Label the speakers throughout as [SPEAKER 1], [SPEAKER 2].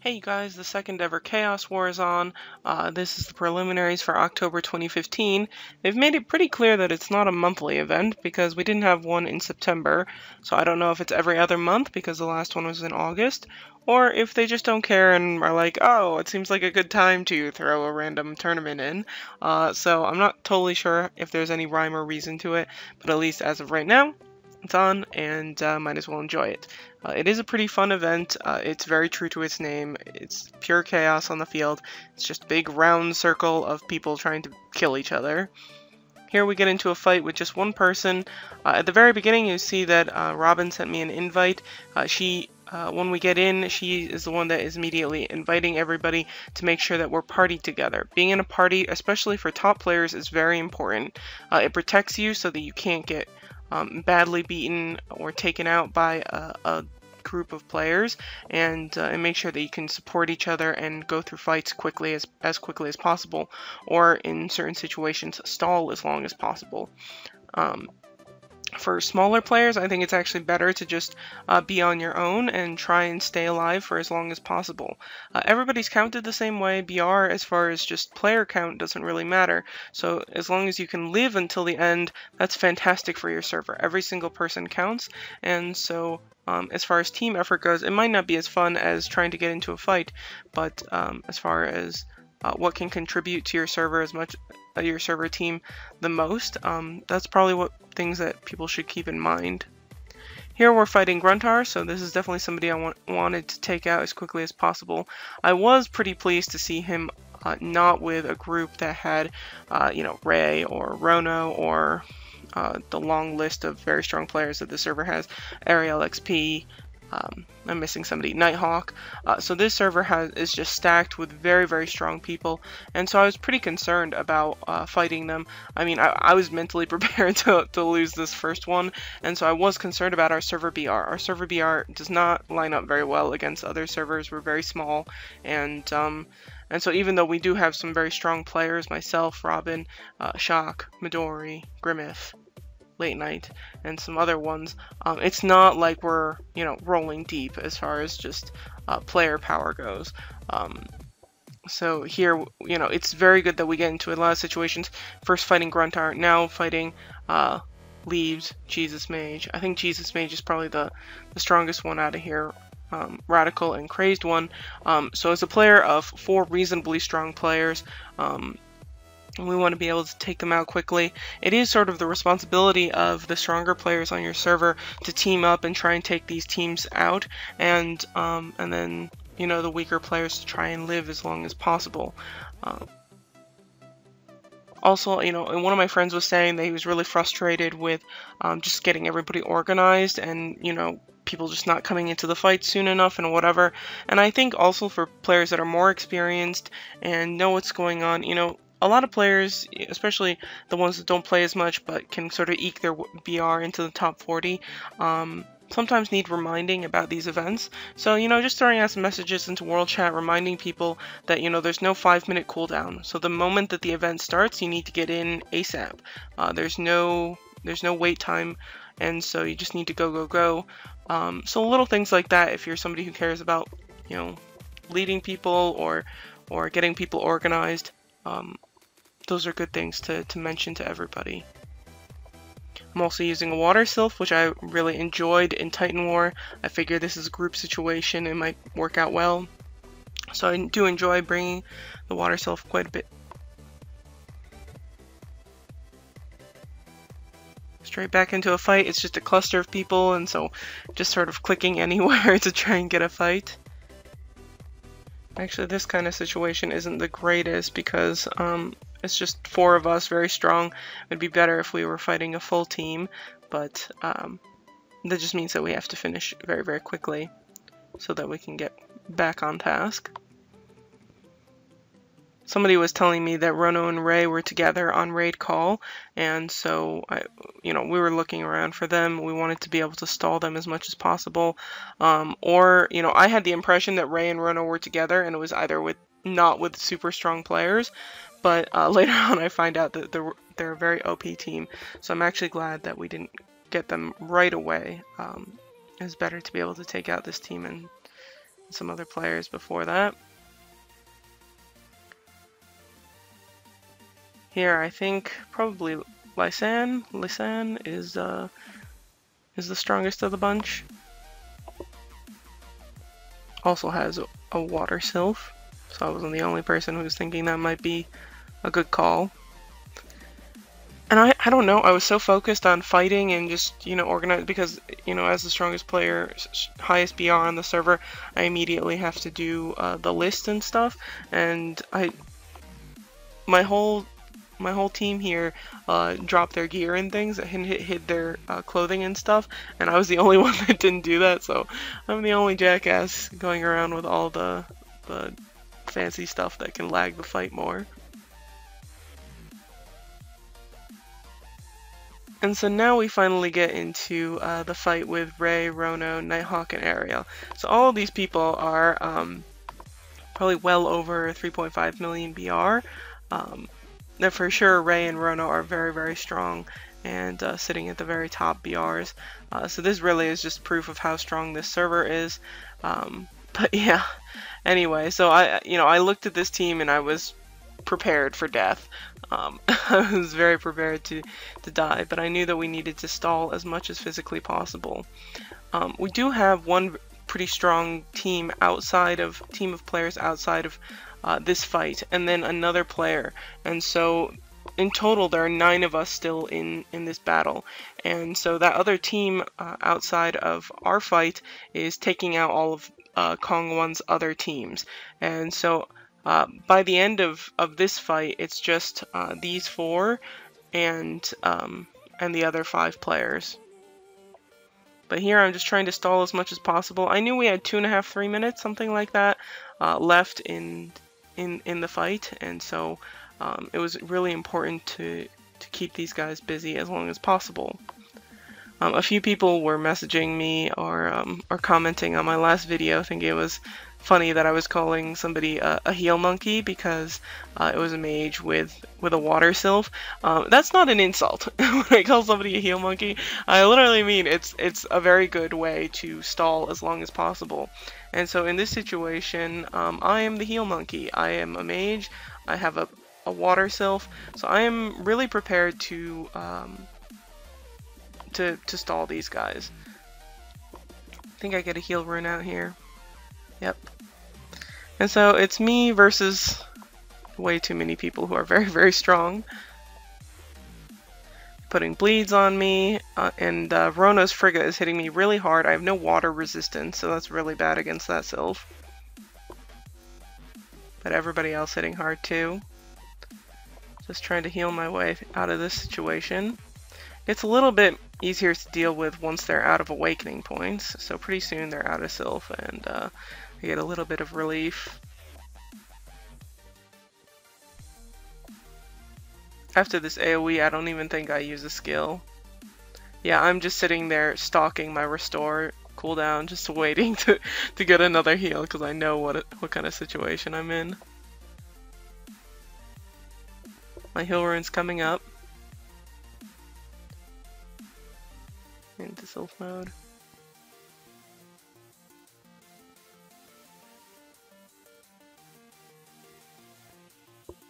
[SPEAKER 1] Hey you guys, the second ever Chaos War is on. This is the preliminaries for October 2015. They've made it pretty clear that it's not a monthly event because we didn't have one in September, so I don't know if it's every other month because the last one was in August, or if they just don't care and are like, oh, it seems like a good time to throw a random tournament in. So I'm not totally sure if there's any rhyme or reason to it, but at least as of right now, it's on and might as well enjoy it. It is a pretty fun event. It's very true to its name. It's pure chaos on the field. It's just a big round circle of people trying to kill each other. Here we get into a fight with just one person. At the very beginning you see that Robin sent me an invite. When we get in, she is the one that is immediately inviting everybody to make sure that we're partied together. Being in a party, especially for top players, is very important. It protects you so that you can't get badly beaten or taken out by a group of players, and make sure that you can support each other and go through fights as quickly as possible, or in certain situations stall as long as possible. For smaller players, I think it's actually better to just be on your own and try and stay alive for as long as possible. Everybody's counted the same way. BR, as far as just player count, doesn't really matter. So as long as you can live until the end, that's fantastic for your server. Every single person counts, and so as far as team effort goes, it might not be as fun as trying to get into a fight, but as far as what can contribute to your server your server team the most, that's probably what things that people should keep in mind. Here we're fighting Gruntar, so this is definitely somebody I wanted to take out as quickly as possible. I was pretty pleased to see him not with a group that had, Ray or Rono or the long list of very strong players that the server has, Ariel XP, I'm missing somebody, Nighthawk. So this server is just stacked with very, very strong people, and so I was pretty concerned about fighting them. I mean, I was mentally prepared to lose this first one, and so I was concerned about our server BR. Our server BR does not line up very well against other servers. We're very small, and so even though we do have some very strong players, myself, Robin, Shock, Midori, Grimmith, Late Night, and some other ones, it's not like we're, rolling deep as far as just player power goes. So here, it's very good that we get into a lot of situations. First fighting Gruntar, now fighting Leaves, Jesus Mage. I think Jesus Mage is probably the strongest one out of here. Radical and Crazed one. So as a player of 4 reasonably strong players, we want to be able to take them out quickly. It is sort of the responsibility of the stronger players on your server to team up and try and take these teams out, and then the weaker players to try and live as long as possible. Also, one of my friends was saying that he was really frustrated with just getting everybody organized and people just not coming into the fight soon enough and whatever. And I think also for players that are more experienced and know what's going on, a lot of players, especially the ones that don't play as much but can sort of eke their BR into the top 40, sometimes need reminding about these events. So, just throwing out some messages into World Chat reminding people that, there's no 5-minute cooldown. So the moment that the event starts, you need to get in ASAP. There's no wait time, and so you just need to go. So little things like that, if you're somebody who cares about, leading people or getting people organized, those are good things to mention to everybody. I'm also using a Water Sylph, which I really enjoyed in Titan War. I figure this is a group situation, it might work out well. So I do enjoy bringing the Water Sylph quite a bit. Straight back into a fight. It's just a cluster of people, and so just sort of clicking anywhere to try and get a fight. Actually, this kind of situation isn't the greatest because it's just 4 of us, very strong. It would be better if we were fighting a full team, but that just means that we have to finish very, very quickly so that we can get back on task. Somebody was telling me that Rono and Ray were together on raid call, and so we were looking around for them. We wanted to be able to stall them as much as possible, or I had the impression that Ray and Rono were together, and it was either not with super strong players, but later on I find out that they're a very OP team. So I'm actually glad that we didn't get them right away. It's better to be able to take out this team and some other players before that. Here, I think probably Lysanne. Lysanne is the strongest of the bunch. Also has a water sylph, so I wasn't the only person who was thinking that might be a good call. And I don't know, I was so focused on fighting and just, organize, because, as the strongest player, highest BR on the server, I immediately have to do the list and stuff, and my whole team here dropped their gear and things and hid their clothing and stuff, and I was the only one that didn't do that, so I'm the only jackass going around with all the fancy stuff that can lag the fight more. And so now we finally get into the fight with Ray, Rono, Nighthawk, and Ariel. So all of these people are probably well over 3.5 million BR. Now for sure, Ray and Rono are very, very strong and sitting at the very top BRs. So this really is just proof of how strong this server is. But yeah, anyway, so I looked at this team and I was prepared for death. I was very prepared to die, but I knew that we needed to stall as much as physically possible. We do have one pretty strong team of players outside of this fight, and then another player, and so in total there are 9 of us still in this battle, and so that other team outside of our fight is taking out all of Kong1's other teams, and so by the end of this fight, it's just these 4 and the other 5 players. But here I'm just trying to stall as much as possible. I knew we had 2.5, 3 minutes, something like that, left in the fight, and so it was really important to keep these guys busy as long as possible. A few people were messaging me or commenting on my last video thinking it was funny that I was calling somebody a heel monkey because it was a mage with a water sylph. That's not an insult. When I call somebody a heel monkey, I literally mean it's a very good way to stall as long as possible. And so in this situation, I am the heel monkey. I am a mage. I have a water sylph, so I am really prepared to stall these guys. I think I get a heal rune out here. Yep. And so it's me versus way too many people who are very, very strong. Putting bleeds on me, and Rono's Frigga is hitting me really hard. I have no water resistance, so that's really bad against that sylph. But everybody else hitting hard too. Just trying to heal my way out of this situation. It's a little bit easier to deal with once they're out of awakening points, so pretty soon they're out of sylph, and I get a little bit of relief. After this AoE, I don't even think I use a skill. Yeah, I'm just sitting there stalking my restore cooldown, just waiting to get another heal, because I know what kind of situation I'm in. My heal rune's coming up. Into sylph mode.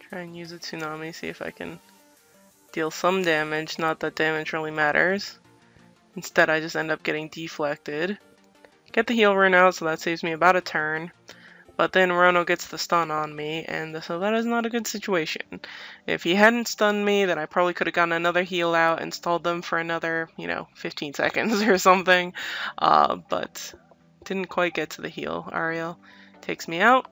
[SPEAKER 1] Try and use a tsunami, see if I can deal some damage. Not that damage really matters. Instead, I just end up getting deflected. Get the heal rune out, so that saves me about a turn. But then Rono gets the stun on me, and so that is not a good situation. If he hadn't stunned me, then I probably could have gotten another heal out and stalled them for another, 15 seconds or something. But didn't quite get to the heal. Ariel takes me out.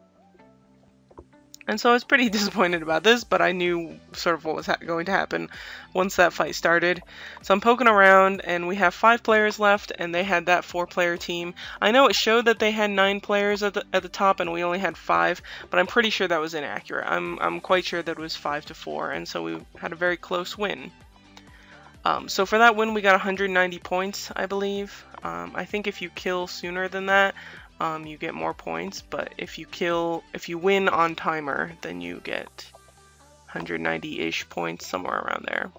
[SPEAKER 1] And so I was pretty disappointed about this, but I knew sort of what was going to happen once that fight started. So I'm poking around, and we have 5 players left, and they had that 4-player team. I know it showed that they had 9 players at the top, and we only had 5, but I'm pretty sure that was inaccurate. I'm quite sure that it was 5-4, and so we had a very close win. So for that win, we got 190 points, I believe. I think if you kill sooner than that, you get more points, but if you win on timer, then you get 190-ish points, somewhere around there.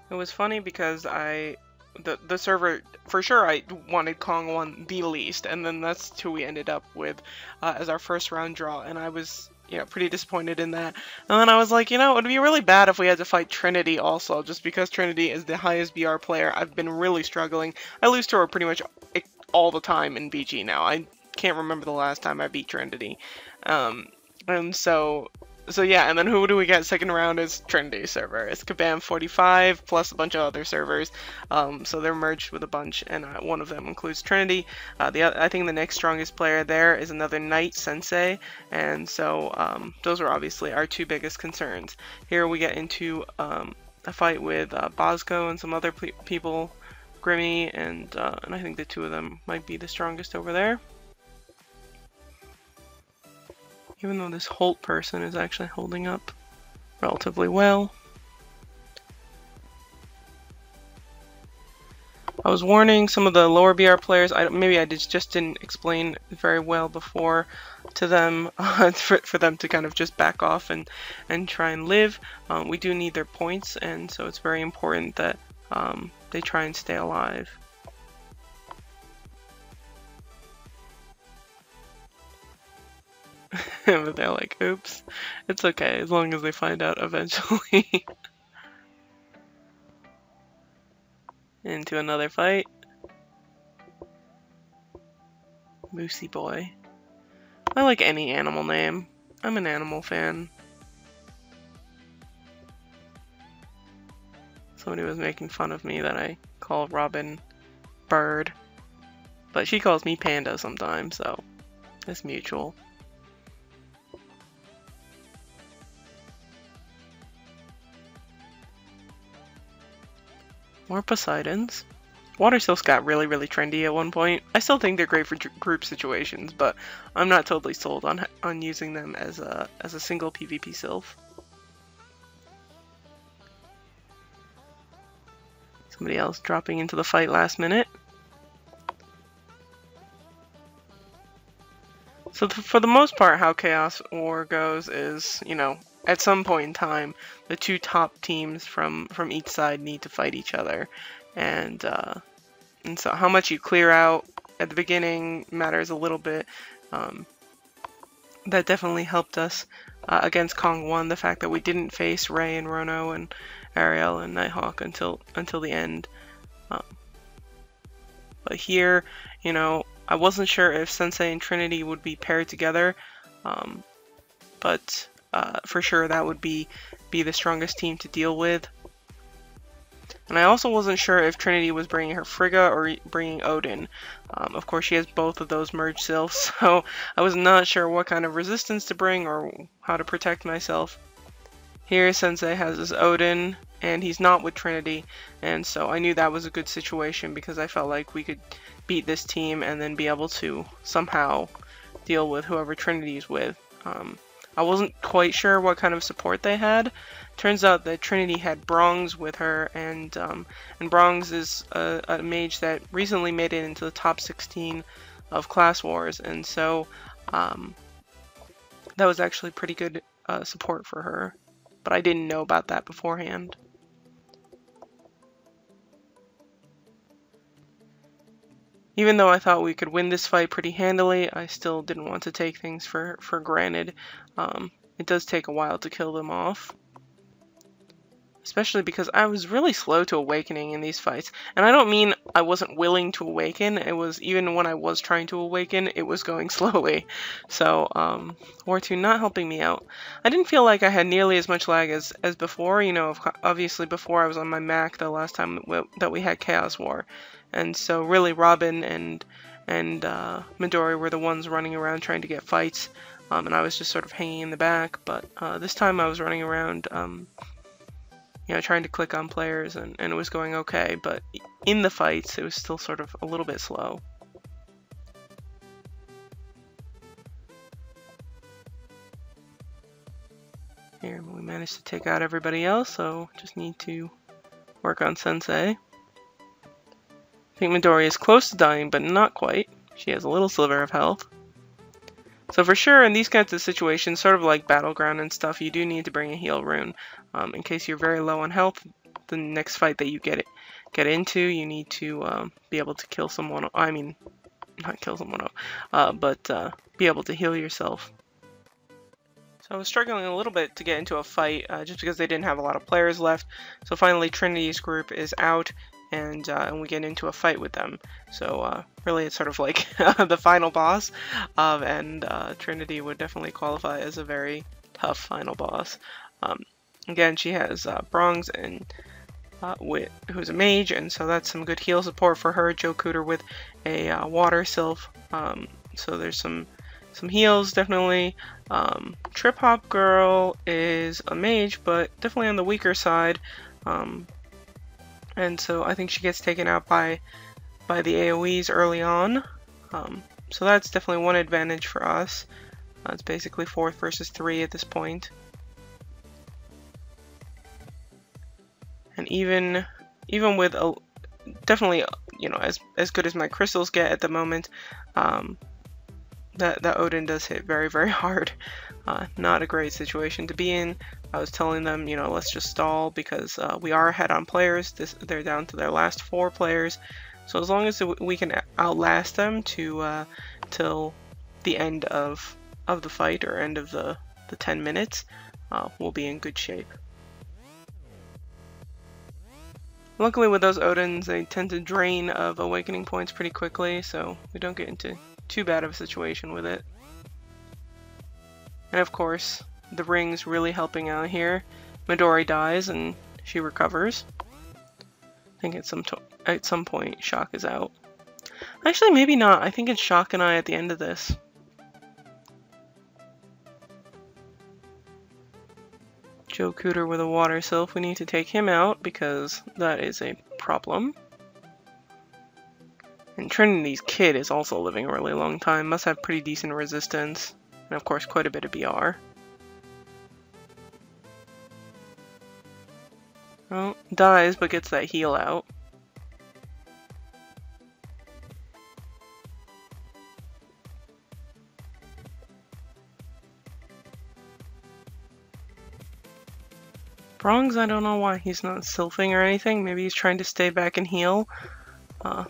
[SPEAKER 1] It was funny because I the server, for sure I wanted Kong 1 the least, and then that's who we ended up with as our first round draw, and I was, you know, pretty disappointed in that. And then I was like, you know, it would be really bad if we had to fight Trinity also, just because Trinity is the highest BR player. I've been really struggling. I lose to her pretty much all the time in BG now. I can't remember the last time I beat Trinity. And so yeah, and then who do we get second round is Trinity server. It's Kabam45 plus a bunch of other servers. So they're merged with a bunch, and one of them includes Trinity. I think the next strongest player there is another Knight Sensei, and so those are obviously our two biggest concerns. Here we get into a fight with Bosco and some other people, Grimmy, and I think the two of them might be the strongest over there. Even though this Holt person is actually holding up relatively well. I was warning some of the lower BR players, maybe I just didn't explain very well before to them, for them to kind of just back off and try and live. We do need their points, and so it's very important that they try and stay alive. But they're like, oops, it's okay, as long as they find out eventually. Into another fight. Moosey Boy. I like any animal name. I'm an animal fan. Somebody was making fun of me that I call Robin Bird. But she calls me Panda sometimes, so it's mutual. More Poseidons. Water Sylphs got really trendy at one point. I still think they're great for group situations, but I'm not totally sold on using them as a single PvP Sylph. Somebody else dropping into the fight last minute. So for the most part, how Chaos War goes is, you know, at some point in time, the two top teams from each side need to fight each other, and so how much you clear out at the beginning matters a little bit. That definitely helped us against Kong 1, the fact that we didn't face Ray and Rono and Ariel and Nighthawk until the end. But here, you know, I wasn't sure if Sensei and Trinity would be paired together, but for sure that would be the strongest team to deal with. And I also wasn't sure if Trinity was bringing her Frigga or bringing Odin. Of course, she has both of those merged sylphs, so I was not sure what kind of resistance to bring or how to protect myself. Here, Sensei has his Odin, and he's not with Trinity, and so I knew that was a good situation because I felt like we could beat this team and then be able to somehow deal with whoever Trinity's with. I wasn't quite sure what kind of support they had. Turns out that Trinity had Brongs with her, and Brongs is a mage that recently made it into the top 16 of Class Wars, and so that was actually pretty good support for her. But I didn't know about that beforehand. Even though I thought we could win this fight pretty handily, I still didn't want to take things for granted. It does take a while to kill them off. Especially because I was really slow to awakening in these fights. And I don't mean I wasn't willing to awaken, it was even when I was trying to awaken, it was going slowly. So, War 2 not helping me out. I didn't feel like I had nearly as much lag as before. You know, obviously before I was on my Mac the last time that we had Chaos War. And so really Robin and Midori were the ones running around trying to get fights. And I was just sort of hanging in the back. But this time I was running around, you know, trying to click on players, and it was going okay, but in the fights, it was still sort of a little bit slow. Here, we managed to take out everybody else, so just need to work on Sensei. I think Midori is close to dying, but not quite. She has a little sliver of health. So for sure, in these kinds of situations, sort of like Battleground and stuff, you do need to bring a heal rune. In case you're very low on health, the next fight that you get get into. You need to be able to kill someone. I mean, not kill someone, but be able to heal yourself. So I was struggling a little bit to get into a fight just because they didn't have a lot of players left. So finally Trinity's group is out and we get into a fight with them. So really it's sort of like the final boss and Trinity would definitely qualify as a very tough final boss. Again, she has Bronze and who's a mage, and so that's some good heal support for her. Joe Cooter with a water sylph. So there's some heals, definitely. Trip Hop Girl is a mage, but definitely on the weaker side. And so I think she gets taken out by the AoEs early on. So that's definitely one advantage for us. It's basically 4th versus 3 at this point. And even with definitely, you know, as good as my crystals get at the moment, that Odin does hit very, very hard. Not a great situation to be in. I was telling them, you know, let's just stall because we are ahead on players. They're down to their last 4 players. So as long as we can outlast them to till the end of the fight or end of the 10 minutes, we'll be in good shape. Luckily with those Odins, they tend to drain of awakening points pretty quickly, so we don't get into too bad of a situation with it. And of course, the ring's really helping out here. Midori dies and she recovers. I think at some point Shock is out. Actually, maybe not. I think it's Shock and I at the end of this. Joe Cooter with a water sylph. We need to take him out because that is a problem. And Trinity's kid is also living a really long time. Must have pretty decent resistance. And of course quite a bit of BR. Well, dies but gets that heal out. Bronze, I don't know why he's not sylphing or anything. Maybe he's trying to stay back and heal.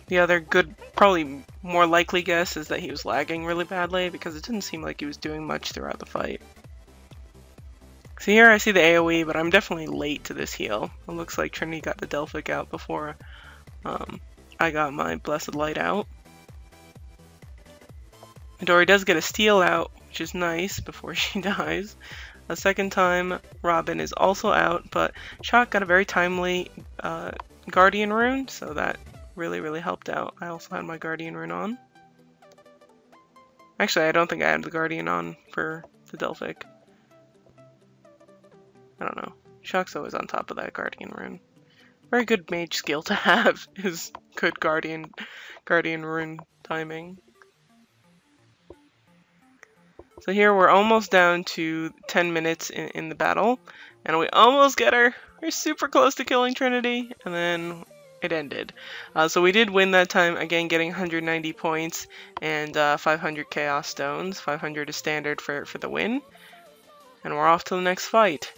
[SPEAKER 1] The other good, probably more likely guess is that he was lagging really badly because it didn't seem like he was doing much throughout the fight. So here I see the AoE, but I'm definitely late to this heal. It looks like Trinity got the Delphic out before I got my Blessed Light out. Midori does get a steal out, which is nice before she dies. A second time, Robin is also out, but Shock got a very timely Guardian rune, so that really helped out. I also had my Guardian rune on. Actually, I don't think I had the Guardian on for the Delphic. I don't know. Shock's always on top of that Guardian rune. Very good mage skill to have is good Guardian rune timing. So here we're almost down to 10 minutes in the battle, and we almost get her. We're super close to killing Trinity, and then it ended. So we did win that time, again getting 190 points and 500 Chaos Stones. 500 is standard for the win. And we're off to the next fight.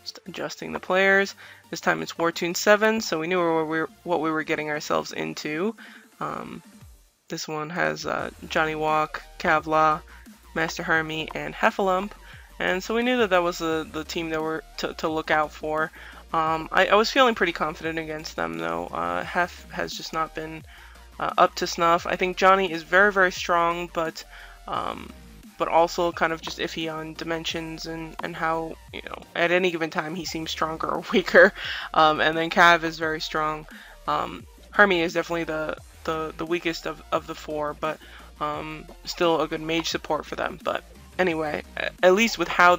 [SPEAKER 1] Just adjusting the players. This time it's Wartune 7, so we knew what we were getting ourselves into. This one has Johnny Walk, Kavla, Master Harmy, and Heffalump. And so we knew that was the team that we're to look out for. I was feeling pretty confident against them, though. Hef has just not been up to snuff. I think Johnny is very strong, but also kind of just iffy on dimensions and how, you know, at any given time he seems stronger or weaker. And then Cav is very strong. Harmy is definitely the weakest of the 4, but still a good mage support for them. But anyway, at least with how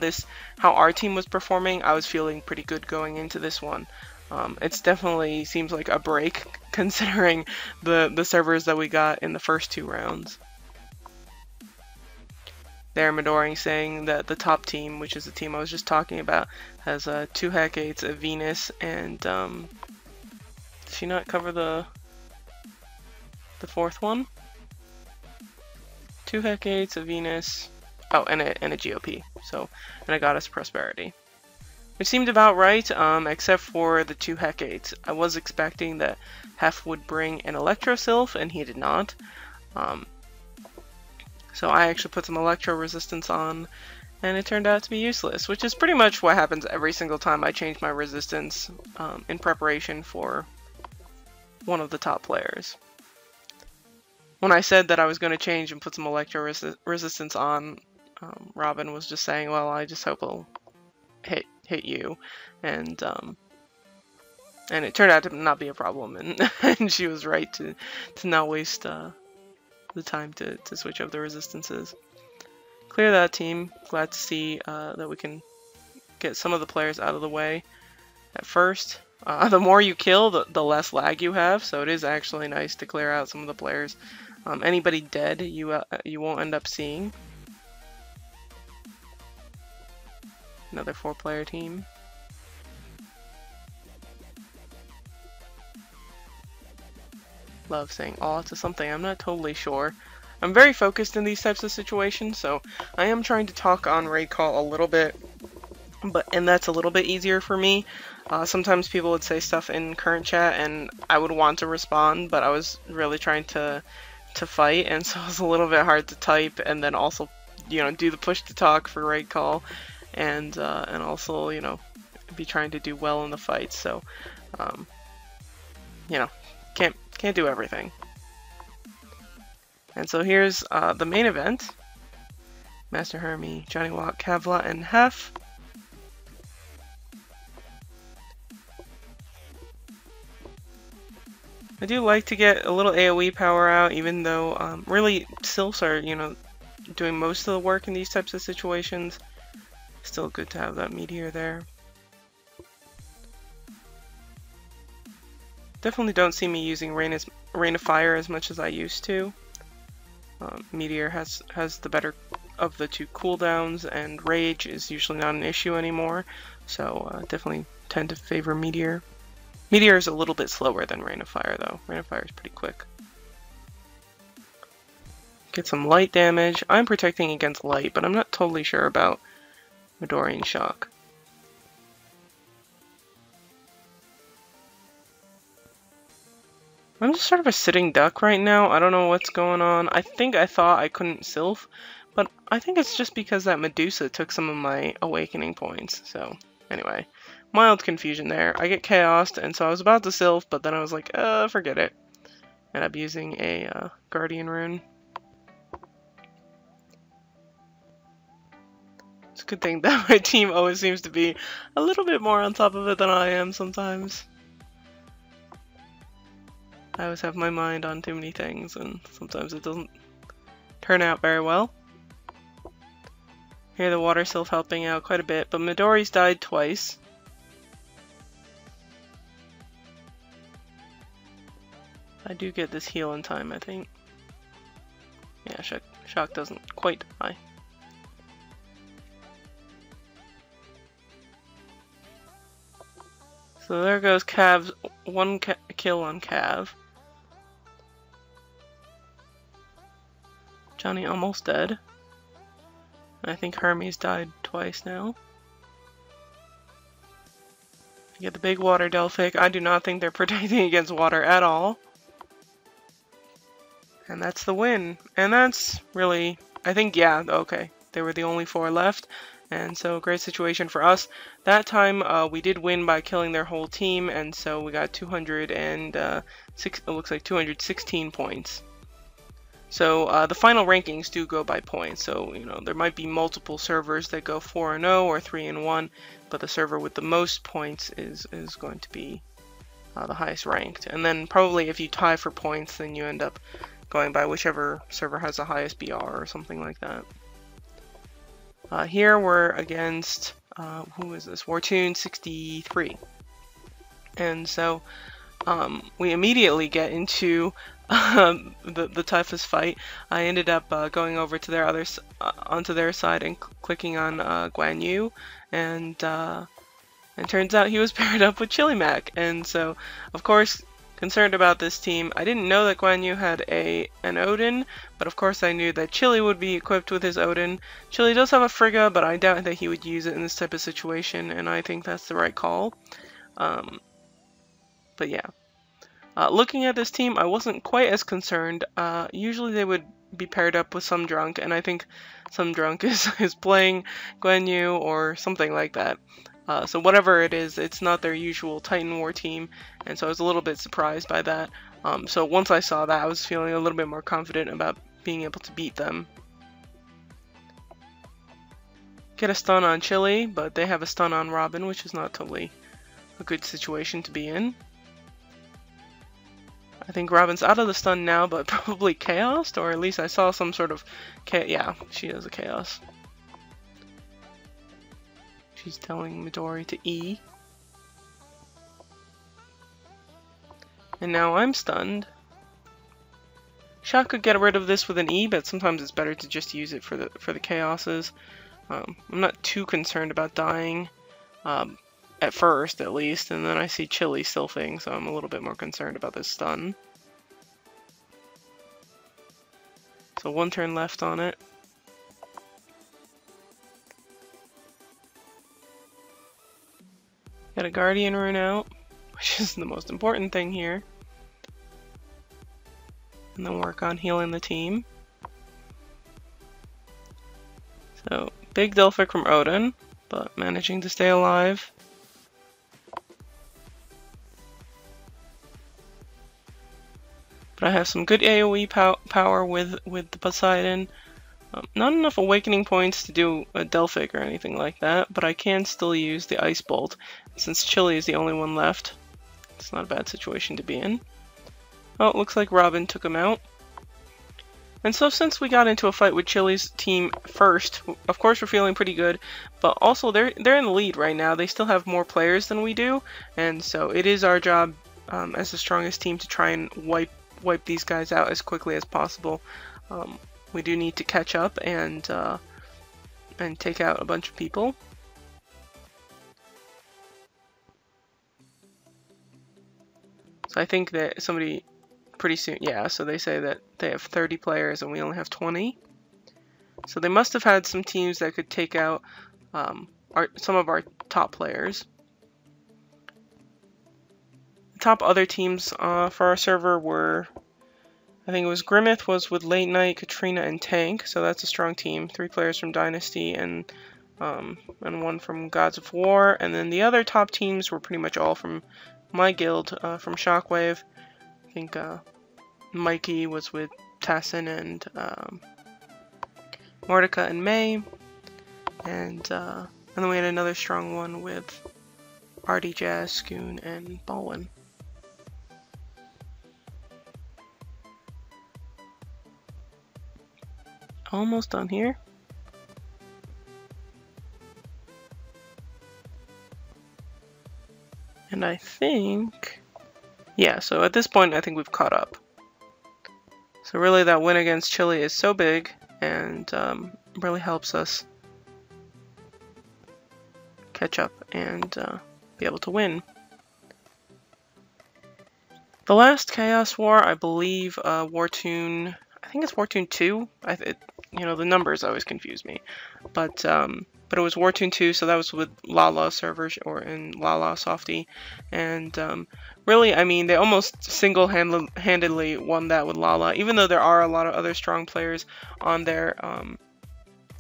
[SPEAKER 1] our team was performing, I was feeling pretty good going into this one. It's definitely seems like a break considering the servers that we got in the first 2 rounds. There, Midori saying that the top team, which is the team I was just talking about, has 2 Hecates, a Venus, and did she not cover the 4th one? 2 Hecates, a Venus, oh, and a GOP, so, and a Goddess Prosperity. which seemed about right, except for the 2 Hecates. I was expecting that Hef would bring an Electro Sylph, and he did not. So I actually put some Electro Resistance on, and it turned out to be useless, which is pretty much what happens every single time I change my resistance in preparation for one of the top players. When I said that I was going to change and put some Electro Resistance on, Robin was just saying, well, I just hope it'll hit you, and it turned out to not be a problem, and, and she was right to not waste the time to switch up the resistances. Clear that team. Glad to see that we can get some of the players out of the way at first. The more you kill, the less lag you have, so it is actually nice to clear out some of the players. Anybody dead you won't end up seeing. Another 4-player team. Love saying aw to something, I'm not totally sure. I'm very focused in these types of situations, so I am trying to talk on raid call a little bit, and that's a little bit easier for me. Sometimes people would say stuff in current chat and I would want to respond, but I was really trying to fight, and so it was a little bit hard to type and then also, you know, do the push to talk for raid call, and also, you know, be trying to do well in the fight. So, you know, can't do everything. And so here's the main event. Master Hermie, Johnny Watt, Kevla, and Hef. I do like to get a little AoE power out, even though really Sylphs are, you know, doing most of the work in these types of situations. Still good to have that meteor there. Definitely don't see me using Rain of Fire as much as I used to. Meteor has the better of the 2 cooldowns, and Rage is usually not an issue anymore, so definitely tend to favor Meteor. Meteor is a little bit slower than Rain of Fire, though. Rain of Fire is pretty quick. Get some light damage. I'm protecting against light, but I'm not totally sure about Midorian Shock. I'm just sort of a sitting duck right now. I don't know what's going on. I thought I couldn't Sylph, but I think it's just because that Medusa took some of my awakening points. So, anyway, mild confusion there. I get chaosed, and so I was about to Sylph, but then I was like, forget it. And I'm using a Guardian Rune. It's a good thing that my team always seems to be a little bit more on top of it than I am sometimes. I always have my mind on too many things, and sometimes it doesn't turn out very well. Here the Water Sylph helping out quite a bit, but Midori's died twice. I do get this heal in time, I think. Yeah, Shock doesn't quite die. So there goes Cav's one kill on Cav. Johnny almost dead. I think Hermes died twice now. You get the big water Delphic. I do not think they're protecting against water at all. And that's the win. And that's really, I think, yeah, okay. They were the only 4 left. And so, great situation for us. That time, we did win by killing their whole team, and so we got 216 points. So, the final rankings do go by points. So, you know, there might be multiple servers that go 4-0 or 3-1, but the server with the most points is going to be the highest ranked. And then, probably if you tie for points, then you end up going by whichever server has the highest BR or something like that. Here we're against, who is this? Wartoon 63. And so we immediately get into the toughest fight. I ended up going over to their onto their side and clicking on Guan Yu, and turns out he was paired up with Chili Mac. And so, of course, concerned about this team. I didn't know that Guan Yu had an Odin, but of course I knew that Chili would be equipped with his Odin. Chili does have a Frigga, but I doubt that he would use it in this type of situation, and I think that's the right call. But yeah. Looking at this team, I wasn't quite as concerned. Usually they would be paired up with some drunk, and I think some drunk is playing Guan Yu or something like that. So whatever it is, it's not their usual Titan War team, and so I was a little bit surprised by that. So once I saw that, I was feeling a little bit more confident about being able to beat them. Get a stun on Chili, but they have a stun on Robin, which is not totally a good situation to be in. I think Robin's out of the stun now, but probably chaosed, or at least I saw some sort of yeah, she is a chaos. She's telling Midori to E. And now I'm stunned. Shaq could get rid of this with an E, but sometimes it's better to just use it for the chaoses. I'm not too concerned about dying, at first at least, and then I see Chili sylphing, so I'm a little bit more concerned about this stun. So one turn left on it. Get a Guardian rune out, which is the most important thing here. And then work on healing the team. So, big Delphic from Odin, but managing to stay alive. But I have some good AoE power with the Poseidon. Not enough awakening points to do a Delphic or anything like that, but I can still use the Ice Bolt. Since Chili is the only one left, it's not a bad situation to be in. Oh, it looks like Robin took him out. And so since we got into a fight with Chili's team first, of course we're feeling pretty good, but also they're in the lead right now. They still have more players than we do, and so it is our job as the strongest team to try and wipe these guys out as quickly as possible. We do need to catch up and take out a bunch of people. So I think that somebody pretty soon, yeah, so they say that they have 30 players and we only have 20. So they must have had some teams that could take out some of our top players. The top other teams for our server were, I think it was Grimmith was with Late Night, Katrina, and Tank, so that's a strong team. 3 players from Dynasty and 1 from Gods of War, and then the other top teams were pretty much all from my guild, from Shockwave. I think Mikey was with Tassin and Mordecai and May, and then we had another strong one with Artie, Jazz, Scoon, and Baldwin. Almost done here. And I think, yeah, so at this point I think we've caught up. So really that win against Chili is so big and really helps us catch up and be able to win. The last Chaos War, I believe, Wartune, I think it's Wartune 2. You know, the numbers always confuse me, but it was Wartune 2, so that was with Lala servers or in Lala Softy, and really, I mean, they almost single-handedly won that with Lala, even though there are a lot of other strong players on there.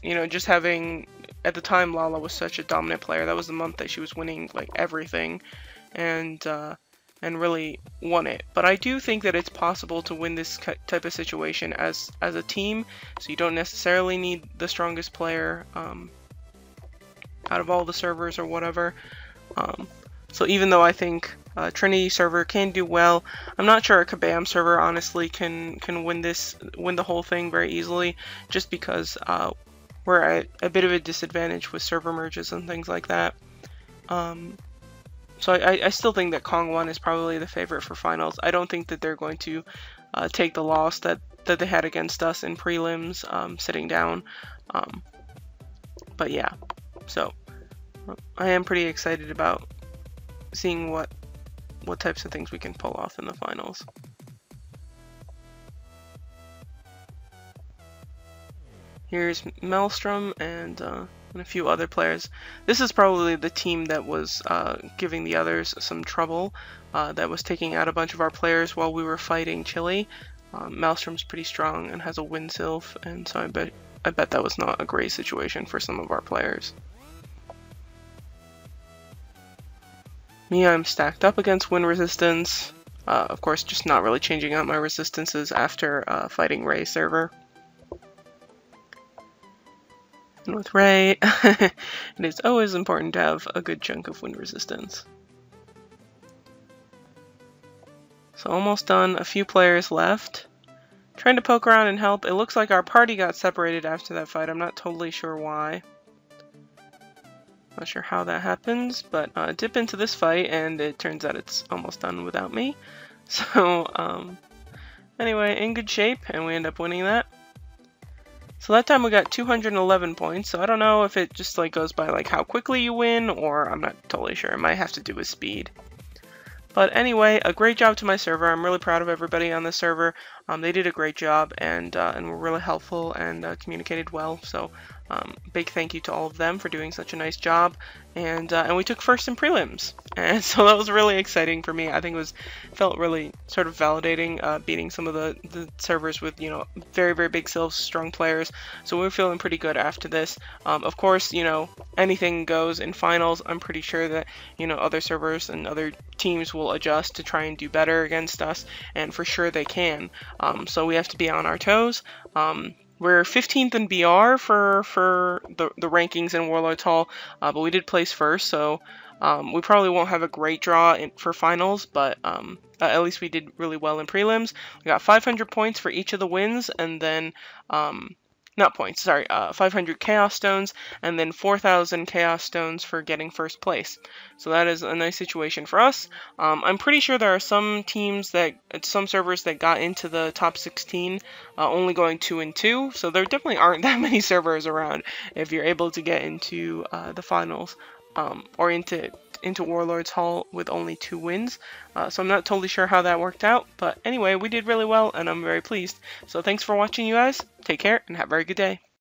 [SPEAKER 1] You know, just having, at the time, Lala was such a dominant player. That was the month that she was winning like everything, and really won it. But I do think that it's possible to win this type of situation as a team, so you don't necessarily need the strongest player out of all the servers or whatever. So even though I think Trinity server can do well, I'm not sure a Kabam server honestly can win the whole thing very easily, just because we're at a bit of a disadvantage with server merges and things like that. So I still think that Kong1 is probably the favorite for finals. I don't think that they're going to take the loss that they had against us in prelims, sitting down. But yeah, so I am pretty excited about seeing what what types of things we can pull off in the finals. Here's Maelstrom and a few other players. This is probably the team that was giving the others some trouble, that was taking out a bunch of our players while we were fighting Chile. Maelstrom's pretty strong and has a wind sylph, and so I bet that was not a great situation for some of our players. Me, I'm stacked up against wind resistance. Of course, just not really changing out my resistances after fighting Ray server. And with Ray, it is always important to have a good chunk of wind resistance. So almost done, a few players left. Trying to poke around and help. It looks like our party got separated after that fight. I'm not totally sure why. Not sure how that happens, but dip into this fight and it turns out it's almost done without me. So anyway, in good shape, and we end up winning that. So that time we got 211 points, so I don't know if it just like goes by like how quickly you win, or I'm not totally sure. It might have to do with speed. But anyway, a great job to my server. I'm really proud of everybody on the server. They did a great job and were really helpful and communicated well. So big thank you to all of them for doing such a nice job. And we took first in prelims, and so that was really exciting for me. I think it felt really sort of validating, beating some of the servers with, you know, very, very big sylphs, strong players. So we were feeling pretty good after this. Of course, you know, anything goes in finals. I'm pretty sure that, you know, other servers and other teams will adjust to try and do better against us, and for sure they can. So we have to be on our toes. We're 15th in BR for the rankings in Warlords Hall, but we did place first, so we probably won't have a great draw for finals, but at least we did really well in prelims. We got 500 points for each of the wins, and then not points, sorry, 500 Chaos Stones, and then 4,000 Chaos Stones for getting first place. So that is a nice situation for us. I'm pretty sure there are some teams some servers that got into the top 16 only going 2 and 2, so there definitely aren't that many servers around if you're able to get into the finals, or into Warlords Hall with only 2 wins. So I'm not totally sure how that worked out, but anyway, we did really well and I'm very pleased. So thanks for watching, you guys. Take care and have a very good day.